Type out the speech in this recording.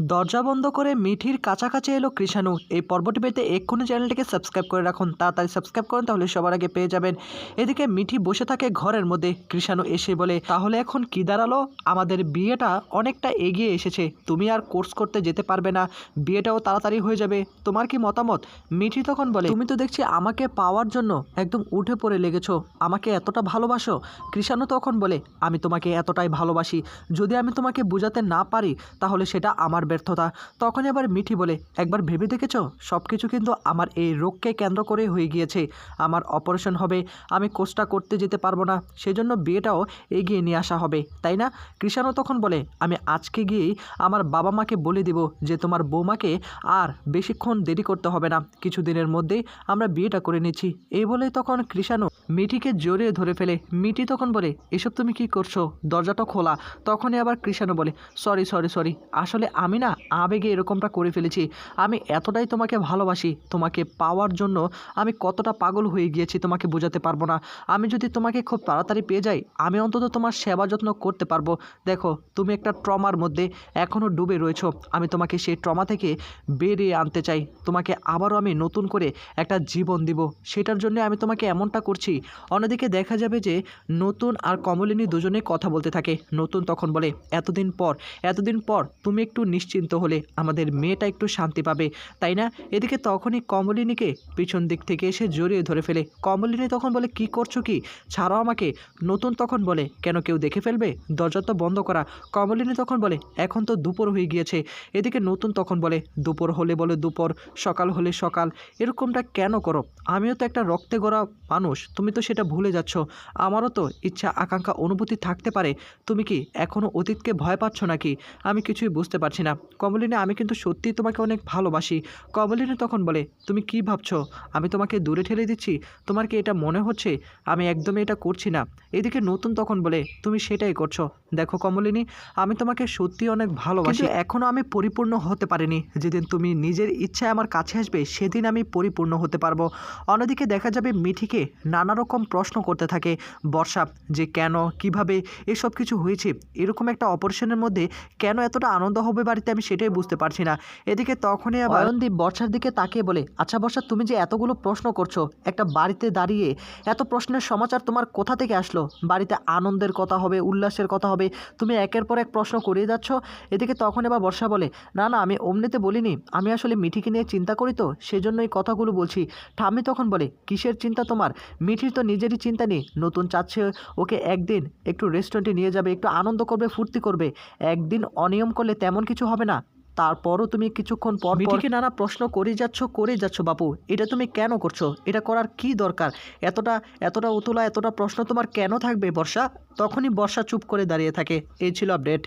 দরজা বন্ধ করে মিঠির কাছাকাছি এলো কৃষাণু। এই পর্বটি পেতে এক্ষুনি চ্যানেলটিকে সাবস্ক্রাইব করে রাখুন, তাড়াতাড়ি সাবস্ক্রাইব করুন, তাহলে সবার আগে পেয়ে যাবেন। এদিকে মিঠি বসে থাকে ঘরের মধ্যে। কৃষাণু এসে বলে, তাহলে এখন কি দাঁড়ালো? আমাদের বিয়েটা অনেকটা এগিয়ে এসেছে, তুমি আর কোর্স করতে যেতে পারবে না, বিয়েটাও তাড়াতাড়ি হয়ে যাবে। তোমার কি মতামত? মিঠি তখন বলে, তুমি তো দেখছি আমাকে পাওয়ার জন্য একদম উঠে পড়ে লেগেছো, আমাকে এতটা ভালোবাসো। কৃষাণু তখন বলে, আমি তোমাকে এতটাই ভালোবাসি, যদি আমি তোমাকে বোঝাতে না পারি তাহলে সেটা আমার ব্যর্থতা। তখন আবার মিঠি বলে, একবার ভেবে দেখেছো, সব কিছু কিন্তু আমার এই রোগকে কেন্দ্র করে হয়ে গিয়েছে। আমার অপারেশন হবে, আমি কোর্সটা করতে যেতে পারবো না, সেজন্য বিয়েটাও এগিয়ে নিয়ে আসা হবে, তাই না? কৃষাণু তখন বলে, আমি আজকে গিয়েই আমার বাবা মাকে বলে দিব যে তোমার বৌমাকে আর বেশিক্ষণ দেরি করতে হবে না, কিছুদিনের মধ্যেই আমরা বিয়েটা করে নিচ্ছি। এই বলেই তখন কৃষাণু মিঠিকে জড়িয়ে ধরে ফেলে। মিঠি তখন বলে, এসব তুমি কি করছো? দরজাটা খোলা। তখনই আবার কৃষাণু বলে, সরি সরি সরি, আসলে আমি না আবেগে এরকমটা করে ফেলেছি। আমি এতটাই তোমাকে ভালোবাসি, তোমাকে পাওয়ার জন্য আমি কতটা পাগল হয়ে গিয়েছি তোমাকে বোঝাতে পারবো না। আমি যদি তোমাকে খুব তাড়াতাড়ি পেয়ে যাই, আমি অন্তত তোমার সেবা যত্ন করতে পারবো। দেখো, তুমি একটা ট্রমার মধ্যে এখনও ডুবে রয়েছো, আমি তোমাকে সেই ট্রমা থেকে বেরিয়ে আনতে চাই। তোমাকে আবারও আমি নতুন করে একটা জীবন দিব, সেটার জন্য আমি তোমাকে এমনটা করছি। অন্যদিকে দেখা যাবে যে নতুন আর কমলিনী দুজনেই কথা বলতে থাকে। নতুন তখন বলে, এতদিন পর তুমি একটু নিশ্চিন্ত হলে, আমাদের মেয়েটা একটু শান্তি পাবে, তাই না? এদিকে তখনই কমলিনীকে পিছন দিক থেকে এসে জড়িয়ে ধরে ফেলে। কমলিনী তখন বলে, কি করছো কি? ছাড়াও আমাকে। নতুন তখন বলে, কেন, কেউ দেখে ফেলবে? দরজা তো বন্ধ করা। কমলিনী তখন বলে, এখন তো দুপুর হয়ে গিয়েছে। এদিকে নতুন তখন বলে, দুপুর হলে বলে দুপুর, সকাল হলে সকাল, এরকমটা কেন করো? আমিও তো একটা রক্তে গড়া মানুষ, তুমি তো সেটা ভুলে যাচ্ছ। আমারও তো ইচ্ছা আকাঙ্ক্ষা অনুভূতি থাকতে পারে। তুমি কি এখনও অতীতকে ভয় পাচ্ছ নাকি? আমি কিছুই বুঝতে পারছি না। কমলিনী, আমি কিন্তু সত্যিই তোমাকে অনেক ভালোবাসি। কমলিনী তখন বলে, তুমি কি ভাবছো আমি তোমাকে দূরে ঠেলে দিচ্ছি? তোমার কি এটা মনে হচ্ছে? আমি একদমই এটা করছি না। এদিকে নতুন তখন বলে, তুমি সেটাই করছো। দেখো কমলিনী, আমি তোমাকে সত্যি অনেক ভালোবাসি, এখনও আমি পরিপূর্ণ হতে পারিনি। যেদিন তুমি নিজের ইচ্ছায় আমার কাছে আসবে, সেদিন আমি পরিপূর্ণ হতে পারবো। অন্যদিকে দেখা যাবে মিঠিকে নানা রকম প্রশ্ন করতে থাকে বর্ষা, যে কেন, কিভাবে এসব কিছু হয়েছে, এরকম একটা অপারেশনের মধ্যে কেন এতটা আনন্দ হবে বাড়িতে, আমি সেটাই বুঝতে পারছি না। এদিকে তখনই আবার অয়নদীপ বর্ষার দিকে তাকিয়ে বলে, আচ্ছা বর্ষা, তুমি যে এতগুলো প্রশ্ন করছো একটা বাড়িতে দাঁড়িয়ে, এত প্রশ্নের সমাচার তোমার কোথা থেকে আসলো? বাড়িতে আনন্দের কথা হবে, উল্লাসের কথা হবে, তুমি একের পর এক প্রশ্ন করিয়ে যাচ্ছ। এদিকে তখন এবার বর্ষা বলে, না না, আমি অমনিতে বলিনি, আমি আসলে মিঠিকে নিয়ে চিন্তা করি তো, সেজন্য এই কথাগুলো বলছি। ঠাম্মি তখন বলে, কিসের চিন্তা তোমার? মিঠির তো নিজেরই চিন্তা নেই। নতুন চাচ্ছে ওকে একদিন একটু রেস্টুরেন্টে নিয়ে যাবে, একটু আনন্দ করবে, ফুর্তি করবে। একদিন অনিয়ম করলে তেমন কিছু হবে না। তারপরও তুমি কিছুক্ষণ পর মিঠিকে নানা প্রশ্ন করেই যাচ্ছ বাপু, এটা তুমি কেন করছো? এটা করার কি দরকার? এতটা এতটা উতলা, এতটা প্রশ্ন তোমার কেন থাকবে বর্ষা? তখনই বর্ষা চুপ করে দাঁড়িয়ে থাকে। এই ছিল আপডেট।